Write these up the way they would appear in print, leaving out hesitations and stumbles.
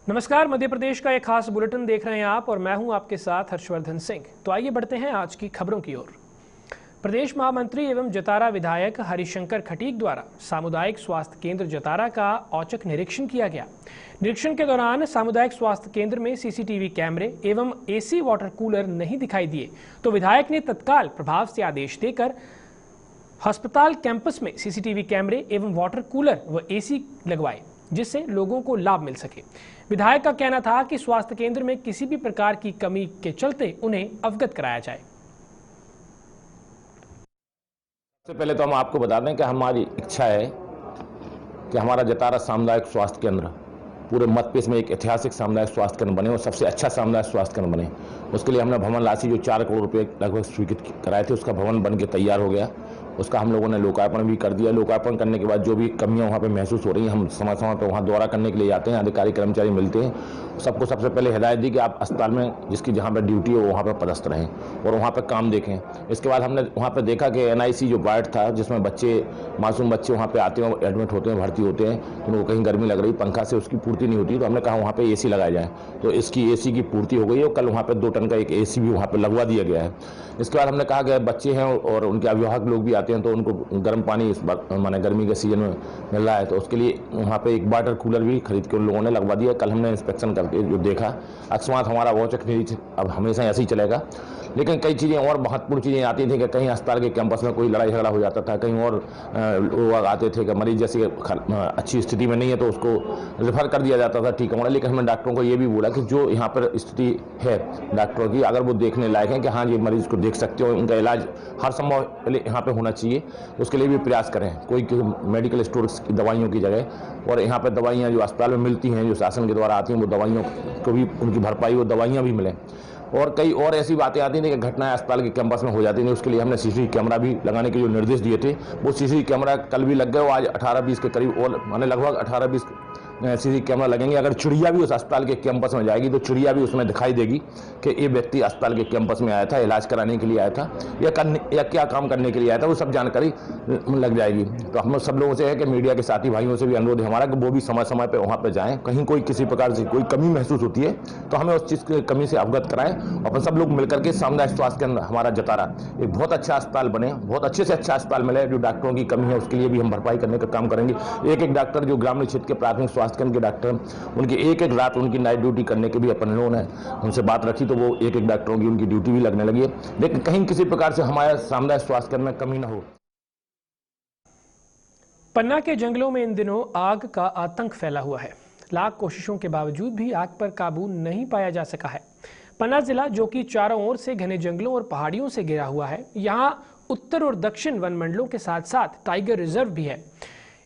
नमस्कार, मध्य प्रदेश का एक खास बुलेटिन देख रहे हैं आप और मैं हूं आपके साथ हर्षवर्धन सिंह। तो आइए बढ़ते हैं आज की खबरों की ओर। प्रदेश महामंत्री एवं जतारा विधायक हरिशंकर खटीक द्वारा सामुदायिक स्वास्थ्य केंद्र जतारा का औचक निरीक्षण किया गया। निरीक्षण के दौरान सामुदायिक स्वास्थ्य केंद्र में सीसीटीवी कैमरे एवं एसी वाटर कूलर नहीं दिखाई दिए, तो विधायक ने तत्काल प्रभाव से आदेश देकर अस्पताल कैंपस में सीसीटीवी कैमरे एवं वाटर कूलर व एसी लगवाए, जिससे लोगों को लाभ मिल सके। विधायक का कहना था कि स्वास्थ्य केंद्र में किसी भी प्रकार की कमी के चलते उन्हें अवगत कराया जाए। सबसे पहले तो हम आपको बता दें कि हमारी इच्छा है कि हमारा जतारा सामुदायिक स्वास्थ्य केंद्र पूरे मध्य प्रदेश में एक ऐतिहासिक सामुदायिक स्वास्थ्य केंद्र बने और सबसे अच्छा सामुदायिक स्वास्थ्य केंद्र बने। उसके लिए हमने भवन राशि जो 4 करोड़ रुपए लगभग स्वीकृत कराए थे, उसका भवन बन के तैयार हो गया। उसका हम लोगों ने लोकार्पण भी कर दिया। लोकार्पण करने के बाद जो भी कमियां वहाँ पे महसूस हो रही हैं, हम समय समय पर वहाँ दौरा करने के लिए जाते हैं, अधिकारी कर्मचारी मिलते हैं। सबको सबसे पहले हिदायत दी कि आप अस्पताल में जिसकी जहाँ पर ड्यूटी हो वहाँ पर पदस्थ रहें और वहाँ पर काम देखें। इसके बाद हमने वहाँ पर देखा कि NIC जो वार्ड था, जिसमें बच्चे मासूम बच्चे वहाँ पे आते हैं, एडमिट होते हैं, भर्ती होते हैं, तो उनको कहीं गर्मी लग रही, पंखा से उसकी पूर्ति नहीं होती, तो हमने कहा वहाँ पे AC लगाया जाए। तो इसकी AC की पूर्ति हो गई है और कल वहाँ पे 2 टन का एक AC भी वहाँ पे लगवा दिया गया है। इसके बाद हमने कहा कि बच्चे हैं और उनके अभिभावक लोग भी आते हैं, तो उनको गर्म पानी इस माने गर्मी के सीजन में मिल रहा है, तो उसके लिए वहाँ पे एक वाटर कूलर भी खरीद के उन लोगों ने लगवा दिया। कल हमने इंस्पेक्शन करके जो देखा, अकस्मात हमारा औचक निरीक्षण अब हमेशा ऐसे ही चलेगा। लेकिन कई चीज़ें और महत्वपूर्ण चीज़ें आती थी कि कहीं अस्पताल के कैंपस में कोई लड़ाई झगड़ा हो जाता था, कहीं और लोग आते थे कि मरीज जैसे अच्छी स्थिति में नहीं है तो उसको रेफर कर दिया जाता था, ठीक है। लेकिन हमने डॉक्टरों को ये भी बोला कि जो यहाँ पर स्थिति है डॉक्टरों की, अगर वो देखने लायक है कि हाँ ये मरीज को देख सकते हो, उनका इलाज हर संभव यहाँ पर होना चाहिए, उसके लिए भी प्रयास करें। कोई मेडिकल स्टोर की दवाइयों की जगह और यहाँ पर दवाइयाँ जो अस्पताल में मिलती हैं, जो शासन के द्वारा आती हैं, वो दवाइयों को भी उनकी भरपाई, वो दवाइयाँ भी मिलें। और कई और ऐसी बातें आती थी कि घटनाएं अस्पताल के कैंपस में हो जाती थी, उसके लिए हमने CCTV कैमरा भी लगाने के जो निर्देश दिए थे, वो CCTV कैमरा कल भी लग गए और आज 18-20 के करीब और माने लगभग 18-20 CCTV कैमरा लगेंगे। अगर चिड़िया भी उस अस्पताल के कैंपस में जाएगी तो चिड़िया भी उसमें दिखाई देगी कि ये व्यक्ति अस्पताल के कैंपस में आया था, इलाज कराने के लिए आया था या क्या काम करने के लिए आया था, वो सब जानकारी लग जाएगी। तो हम सब लोगों से है कि मीडिया के साथी भाइयों से भी अनुरोध है हमारा कि वो भी समय समय पर वहाँ पर जाएँ। कहीं कोई किसी प्रकार से कोई कमी महसूस होती है तो हमें उस चीज़ की कमी से अवगत कराएं। अपन सब लोग मिलकर के सामुदायिक स्वास्थ्य केंद्र हमारा जतारा एक बहुत अच्छा अस्पताल बने, बहुत अच्छे से अच्छा अस्पताल मिले। जो डॉक्टरों की कमी है उसके लिए भी हम भरपाई करने का काम करेंगे। एक डॉक्टर जो ग्रामीण क्षेत्र के प्राथमिक स्वास्थ्य केंद्र के डॉक्टर, उनकी एक रात उनकी नाइट ड्यूटी करने के भी अपन लोगों ने उनसे बात रखी, तो वो एक डॉक्टरों की उनकी ड्यूटी भी लगने लगी है। लेकिन कहीं किसी प्रकार से हमारे सामुदायिक स्वास्थ्य केंद्र में कमी न हो। पन्ना के जंगलों में इन दिनों आग का आतंक फैला हुआ है। लाख कोशिशों के बावजूद भी आग पर काबू नहीं पाया जा सका है। पन्ना जिला, जो कि चारों ओर से घने जंगलों और पहाड़ियों से घिरा हुआ है, यहाँ उत्तर और दक्षिण वन मंडलों के साथ साथ टाइगर रिजर्व भी है।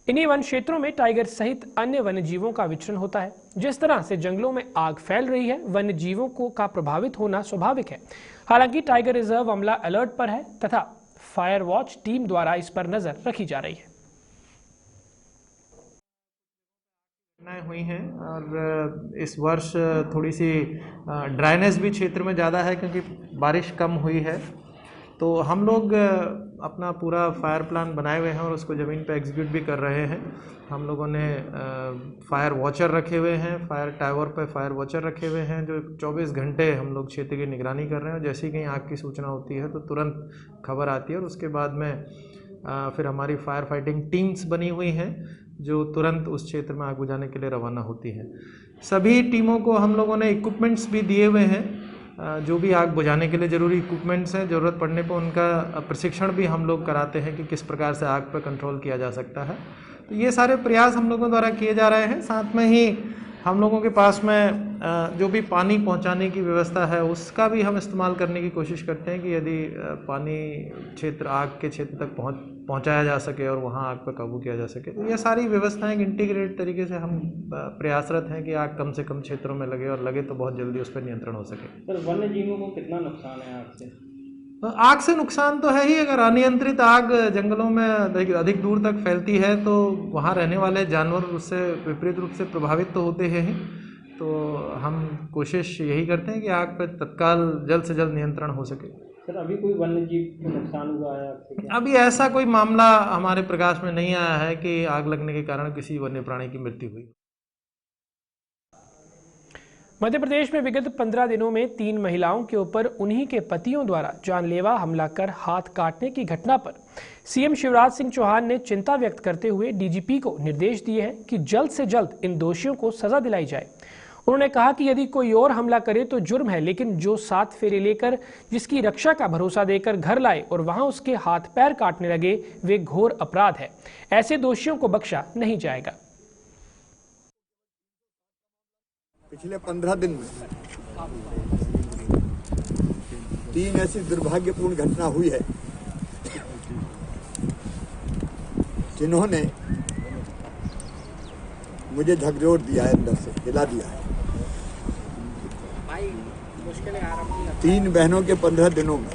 इन्हीं वन क्षेत्रों में टाइगर सहित अन्य वन्य जीवों का विचरण होता है। जिस तरह से जंगलों में आग फैल रही है, वन्य जीवों का प्रभावित होना स्वाभाविक है। हालांकि टाइगर रिजर्व अमला अलर्ट पर है तथा फायर वॉच टीम द्वारा इस पर नजर रखी जा रही है। हुई हैं और इस वर्ष थोड़ी सी ड्राइनेस भी क्षेत्र में ज़्यादा है क्योंकि बारिश कम हुई है। तो हम लोग अपना पूरा फायर प्लान बनाए हुए हैं और उसको ज़मीन पे एग्जीक्यूट भी कर रहे हैं। हम लोगों ने फायर वॉचर रखे हुए हैं, फायर टावर पे फायर वॉचर रखे हुए हैं जो 24 घंटे हम लोग क्षेत्र की निगरानी कर रहे हैं। जैसे ही कहीं आग की सूचना होती है तो तुरंत खबर आती है और उसके बाद में फिर हमारी फायर फाइटिंग टीम्स बनी हुई हैं जो तुरंत उस क्षेत्र में आग बुझाने के लिए रवाना होती है। सभी टीमों को हम लोगों ने इक्विपमेंट्स भी दिए हुए हैं, जो भी आग बुझाने के लिए ज़रूरी इक्विपमेंट्स हैं, ज़रूरत पड़ने पर उनका प्रशिक्षण भी हम लोग कराते हैं कि किस प्रकार से आग पर कंट्रोल किया जा सकता है। तो ये सारे प्रयास हम लोगों द्वारा किए जा रहे हैं। साथ में ही हम लोगों के पास में जो भी पानी पहुंचाने की व्यवस्था है उसका भी हम इस्तेमाल करने की कोशिश करते हैं कि यदि पानी क्षेत्र आग के क्षेत्र तक पहुंचाया जा सके और वहां आग पर काबू किया जा सके। तो ये सारी व्यवस्थाएं इंटीग्रेटेड तरीके से हम प्रयासरत हैं कि आग कम से कम क्षेत्रों में लगे और लगे तो बहुत जल्दी उस पर नियंत्रण हो सके। सर, वन्य जीवों को कितना नुकसान है आग से? आग से नुकसान तो है ही। अगर अनियंत्रित आग जंगलों में अधिक दूर तक फैलती है तो वहाँ रहने वाले जानवर उससे विपरीत रूप से प्रभावित तो होते हैं ही। तो हम कोशिश यही करते हैं कि आग पर तत्काल जल्द से जल्द नियंत्रण हो सके। सर, अभी कोई वन्य जीव को नुकसान हुआ है आपसे? अभी ऐसा कोई मामला हमारे प्रकाश में नहीं आया है कि आग लगने के कारण किसी वन्य प्राणी की मृत्यु हुई। मध्य प्रदेश में विगत 15 दिनों में 3 महिलाओं के ऊपर उन्हीं के पतियों द्वारा जानलेवा हमला कर हाथ काटने की घटना पर सीएम शिवराज सिंह चौहान ने चिंता व्यक्त करते हुए डीजीपी को निर्देश दिए हैं कि जल्द से जल्द इन दोषियों को सजा दिलाई जाए। उन्होंने कहा कि यदि कोई और हमला करे तो जुर्म है, लेकिन जो 7 फेरे लेकर जिसकी रक्षा का भरोसा देकर घर लाए और वहां उसके हाथ पैर काटने लगे, वे घोर अपराध है। ऐसे दोषियों को बख्शा नहीं जाएगा। पिछले 15 दिन में 3 ऐसी दुर्भाग्यपूर्ण घटना हुई है जिन्होंने मुझे झकझोर दिया है, अंदर से हिला दिया है। 3 बहनों के 15 दिनों में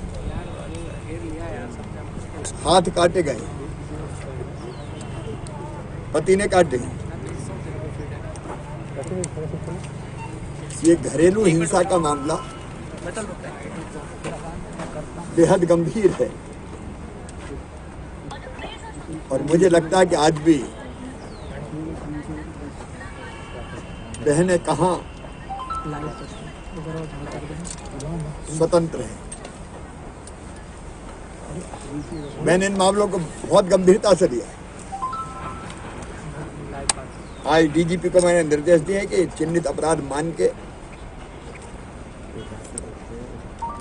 हाथ काटे गए, पति ने काटे। ये घरेलू हिंसा का मामला बेहद गंभीर है और मुझे लगता है कि आज भी बहनें कहाँ स्वतंत्र हैं। मैंने इन मामलों को बहुत गंभीरता से लिया है। आज डीजीपी को मैंने निर्देश दिए कि चिन्हित अपराध मान के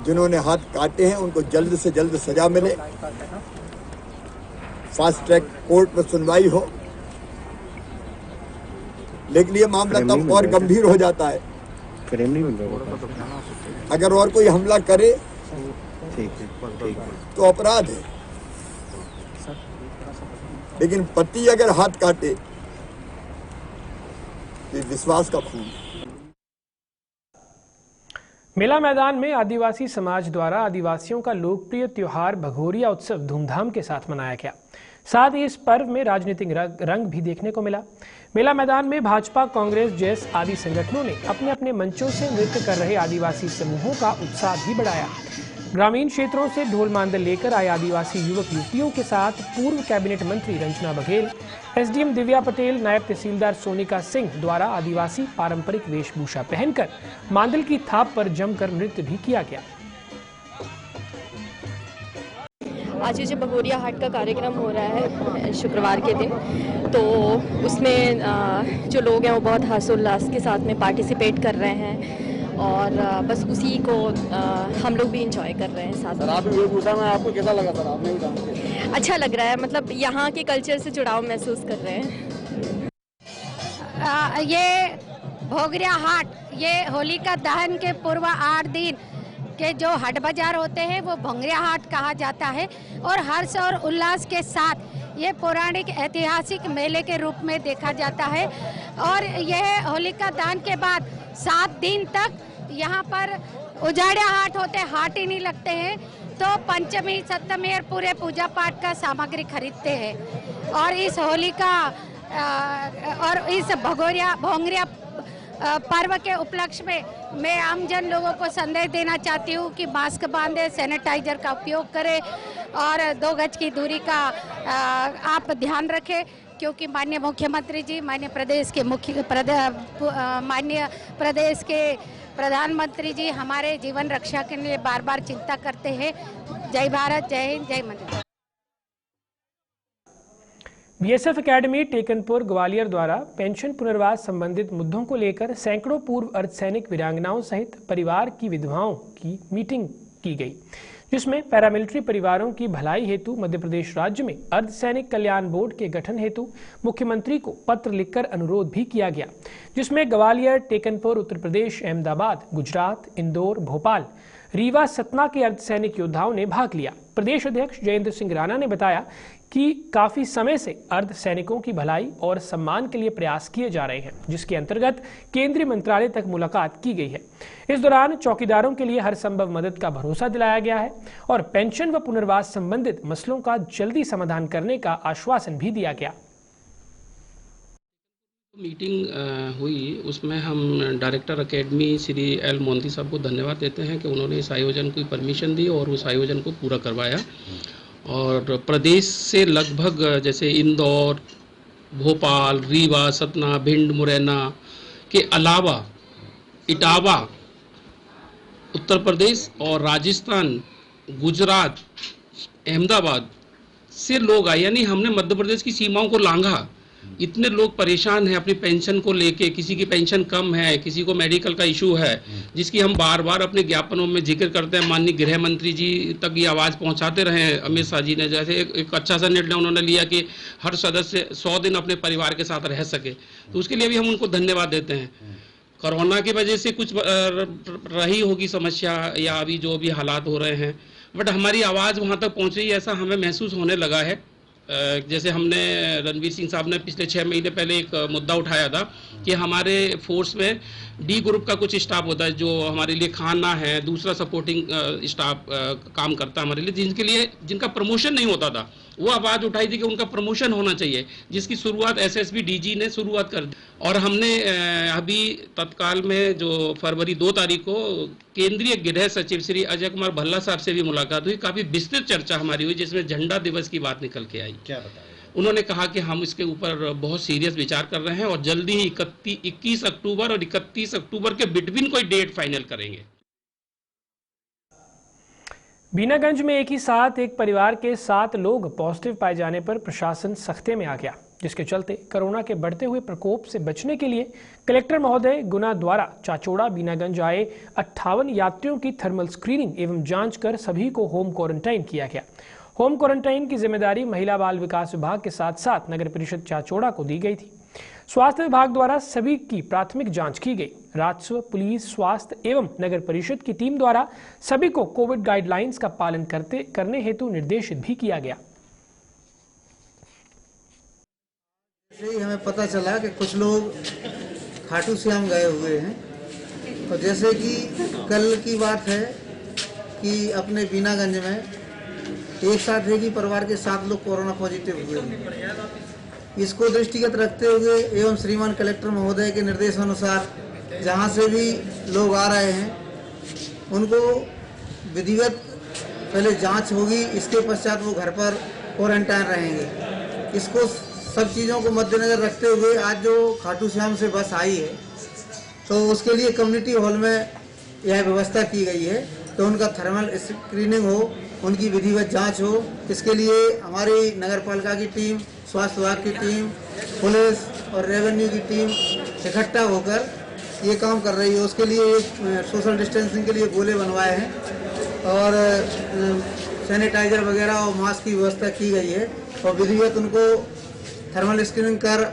जिन्होंने हाथ काटे हैं उनको जल्द से जल्द सजा मिले, फास्ट ट्रैक कोर्ट में सुनवाई हो। लेकिन ये मामला तब और गंभीर हो जाता है अगर और कोई हमला करे तो अपराध है, लेकिन पति अगर हाथ काटे ये विश्वास का खून। मेला मैदान में आदिवासी समाज द्वारा आदिवासियों का लोकप्रिय त्योहार भगोरिया उत्सव धूमधाम के साथ मनाया गया। साथ ही इस पर्व में राजनीतिक रंग भी देखने को मिला। मेला मैदान में भाजपा, कांग्रेस, जैस आदि संगठनों ने अपने अपने मंचों से नृत्य कर रहे आदिवासी समूहों का उत्साह भी बढ़ाया। ग्रामीण क्षेत्रों से ढोल मांदल लेकर आए आदिवासी युवक युवतियों के साथ पूर्व कैबिनेट मंत्री रंजना बघेल, एसडीएम दिव्या पटेल, नायब तहसीलदार सोनिका सिंह द्वारा आदिवासी पारंपरिक वेशभूषा पहनकर मांदल की थाप पर जमकर नृत्य भी किया गया। आज जो भगोरिया हाट का कार्यक्रम हो रहा है शुक्रवार के दिन, तो उसमें जो लोग हैं वो बहुत हर्षोल्लास के साथ में पार्टिसिपेट कर रहे हैं और बस उसी को हम लोग भी इंजॉय कर रहे हैं साथ में। आपको कैसा लगा सर? आपने भी डांस किया? अच्छा लग रहा है, मतलब यहाँ के कल्चर से जुड़ाव महसूस कर रहे हैं। ये भोगरिया हाट, ये होलिका दहन के पूर्व 8 दिन के जो हाट बाजार होते हैं वो भोगरिया हाट कहा जाता है और हर्ष और उल्लास के साथ ये पौराणिक ऐतिहासिक मेले के रूप में देखा जाता है। और यह होलिका दहन के बाद 7 दिन तक यहाँ पर उजाड़िया हाट होते, हाट ही नहीं लगते हैं, तो पंचमी, सप्तमी और पूरे पूजा पाठ का सामग्री खरीदते हैं। और इस होलिका और इस भोगरिया पर्व के उपलक्ष्य में मैं आमजन लोगों को संदेश देना चाहती हूँ कि मास्क बांधे, सैनिटाइजर का उपयोग करें और 2 गज की दूरी का आप ध्यान रखें, क्योंकि माननीय मुख्यमंत्री जी, माननीय प्रदेश के प्रधानमंत्री जी हमारे जीवन रक्षा के लिए बार बार चिंता करते हैं। जय भारत, जय हिंद, जय मंदिर। बीएसएफ एकेडमी टेकनपुर ग्वालियर द्वारा पेंशन पुनर्वास संबंधित मुद्दों को लेकर सैकड़ों पूर्व अर्धसैनिक वीरांगनाओं सहित परिवार की विधवाओं की मीटिंग की गई, जिसमें पैरामिलिट्री परिवारों की भलाई हेतु मध्य प्रदेश राज्य में अर्धसैनिक कल्याण बोर्ड के गठन हेतु मुख्यमंत्री को पत्र लिखकर अनुरोध भी किया गया, जिसमें ग्वालियर, टेकनपुर, उत्तर प्रदेश, अहमदाबाद, गुजरात, इंदौर, भोपाल, रीवा, सतना के अर्धसैनिक योद्धाओं ने भाग लिया। प्रदेश अध्यक्ष जयेंद्र सिंह राणा ने बताया कि काफी समय से अर्धसैनिकों की भलाई और सम्मान के लिए प्रयास किए जा रहे हैं, जिसके अंतर्गत केंद्रीय मंत्रालय तक मुलाकात की गई है। इस दौरान चौकीदारों के लिए हर संभव मदद का भरोसा दिलाया गया है और पेंशन व पुनर्वास संबंधित मसलों का जल्दी समाधान करने का आश्वासन भी दिया गया। मीटिंग हुई, उसमें हम director academy Shri L Monti साहब को धन्यवाद देते हैं कि उन्होंने इस आयोजन को परमिशन दी और उस आयोजन को पूरा करवाया। और प्रदेश से लगभग जैसे इंदौर, भोपाल, रीवा, सतना, भिंड, मुरैना के अलावा इटावा, उत्तर प्रदेश और राजस्थान, गुजरात, अहमदाबाद से लोग आए, यानी हमने मध्य प्रदेश की सीमाओं को लांघा। इतने लोग परेशान हैं अपनी पेंशन को लेके, किसी की पेंशन कम है, किसी को मेडिकल का इशू है, जिसकी हम बार बार अपने ज्ञापनों में जिक्र करते हैं। माननीय गृह मंत्री जी तक ये आवाज़ पहुंचाते रहे हैं। अमित शाह जी ने जैसे एक अच्छा सा निर्णय उन्होंने लिया कि हर सदस्य 100 दिन अपने परिवार के साथ रह सके, तो उसके लिए भी हम उनको धन्यवाद देते हैं। कोरोना की वजह से कुछ रही होगी समस्या या अभी जो भी हालात हो रहे हैं, बट हमारी आवाज़ वहाँ तक पहुँच रही है, ऐसा हमें महसूस होने लगा है। जैसे हमने रणवीर सिंह साहब ने पिछले 6 महीने पहले एक मुद्दा उठाया था कि हमारे फोर्स में डी ग्रुप का कुछ स्टाफ होता है जो हमारे लिए खाना है, दूसरा सपोर्टिंग स्टाफ काम करता है हमारे लिए, जिनका प्रमोशन नहीं होता था। वो आवाज़ उठाई थी कि उनका प्रमोशन होना चाहिए, जिसकी शुरुआत एसएसबी डीजी ने शुरुआत कर दी। और हमने अभी तत्काल में जो फरवरी 2 तारीख को केंद्रीय गृह सचिव श्री अजय कुमार भल्ला साहब से भी मुलाकात हुई। काफ़ी विस्तृत चर्चा हमारी हुई, जिसमें झंडा दिवस की बात निकल के आई। क्या बताया? उन्होंने कहा कि हम इसके ऊपर बहुत सीरियस विचार कर रहे हैं और जल्दी ही 21 अक्टूबर और 31 अक्टूबर के बिटवीन कोई डेट फाइनल करेंगे। बीनागंज में एक ही साथ एक परिवार के 7 लोग पॉजिटिव पाए जाने पर प्रशासन सख्ते में आ गया, जिसके चलते कोरोना के बढ़ते हुए प्रकोप से बचने के लिए कलेक्टर महोदय गुना द्वारा चाचौड़ा बीनागंज आए 58 यात्रियों की थर्मल स्क्रीनिंग एवं जांच कर सभी को होम क्वारंटाइन किया गया। होम क्वारंटाइन की जिम्मेदारी महिला बाल विकास विभाग के साथ साथ नगर परिषद चाचौड़ा को दी गई थी। स्वास्थ्य विभाग द्वारा सभी की प्राथमिक जांच की गई। राजस्व, पुलिस, स्वास्थ्य एवं नगर परिषद की टीम द्वारा सभी को कोविड गाइडलाइंस का पालन करने हेतु निर्देशित भी किया गया। हमें पता चला कि कुछ लोग खाटू श्याम गए हुए हैं, और जैसे कि कल की बात है कि अपने बीनागंज में एक साथ एक ही परिवार के 7 लोग कोरोना पॉजिटिव हुए हैं। इसको दृष्टिगत रखते हुए एवं श्रीमान कलेक्टर महोदय के निर्देशानुसार जहां से भी लोग आ रहे हैं उनको विधिवत पहले जांच होगी, इसके पश्चात वो घर पर क्वारंटाइन रहेंगे। इसको सब चीज़ों को मद्देनजर रखते हुए आज जो खाटू श्याम से बस आई है तो उसके लिए कम्युनिटी हॉल में यह व्यवस्था की गई है तो उनका थर्मल स्क्रीनिंग हो, उनकी विधिवत जांच हो। इसके लिए हमारी नगर पालिका की टीम, स्वास्थ्य विभाग की टीम, पुलिस और रेवेन्यू की टीम इकट्ठा होकर ये काम कर रही है। उसके लिए सोशल डिस्टेंसिंग के लिए गोले बनवाए हैं और सैनिटाइजर वगैरह और मास्क की व्यवस्था की गई है और विधिवत उनको थर्मल स्क्रीनिंग कर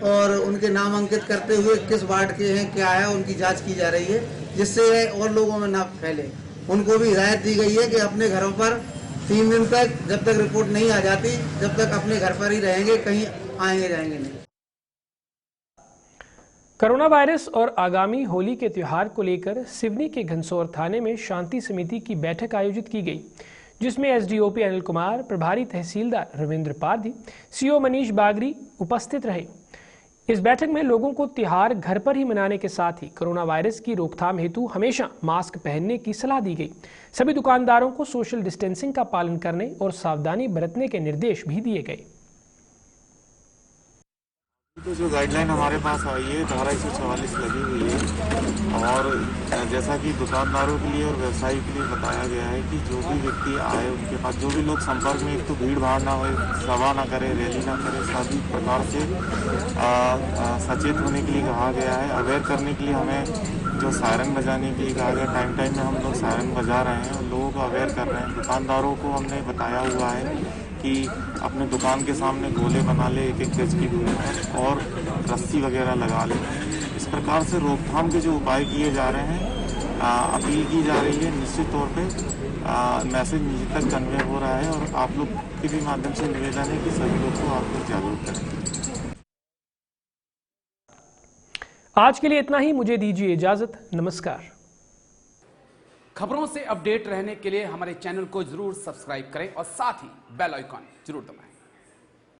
और उनके नाम अंकित करते हुए किस वार्ड के हैं, क्या है, उनकी जांच की जा रही है, जिससे और लोगों में ना फैले। उनको भी हिदायत दी गई है कि अपने घरों पर 3 दिन तक जब तक रिपोर्ट नहीं आ जाती जब तक अपने घर पर ही रहेंगे, कहीं आएंगे जाएंगे नहीं। कोरोना वायरस और आगामी होली के त्योहार को लेकर सिवनी के घनसौर थाने में शांति समिति की बैठक आयोजित की गई, जिसमें एसडीओपी अनिल कुमार, प्रभारी तहसीलदार रविंद्र पारधी, सीओ मनीष बागरी उपस्थित रहे। इस बैठक में लोगों को त्योहार घर पर ही मनाने के साथ ही कोरोना वायरस की रोकथाम हेतु हमेशा मास्क पहनने की सलाह दी गई। सभी दुकानदारों को सोशल डिस्टेंसिंग का पालन करने और सावधानी बरतने के निर्देश भी दिए गए। तो जो गाइडलाइन हमारे पास आई है धारा 144 लगी हुई है और जैसा कि दुकानदारों के लिए और व्यवसायी के लिए बताया गया है कि जो भी व्यक्ति आए उनके पास जो भी लोग संपर्क में, एक तो भीड़ भाड़ ना हो, सभा ना करे, रैली ना करे, सभी प्रकार से सचेत होने के लिए कहा गया है। अवेयर करने के लिए हमें जो सायरन बजाने के लिए कहा गया, टाइम टाइम में हम लोग सायरन बजा रहे हैं और लोगों को अवेयर कर रहे हैं। दुकानदारों को हमने बताया हुआ है कि अपने दुकान के सामने गोले बना ले 1-1 गज की दूरी पर और रस्सी वगैरह लगा ले। इस प्रकार से रोकथाम के जो उपाय किए जा रहे हैं, अपील की जा रही है। निश्चित तौर पे मैसेज नीचे तक कन्वे हो रहा है और आप लोग के भी माध्यम से निवेदन है कि सभी लोग को आप लोग जागरूक करें। आज के लिए इतना ही, मुझे दीजिए इजाजत। नमस्कार। खबरों से अपडेट रहने के लिए हमारे चैनल को जरूर सब्सक्राइब करें और साथ ही बेल आइकॉन जरूर दबाएं।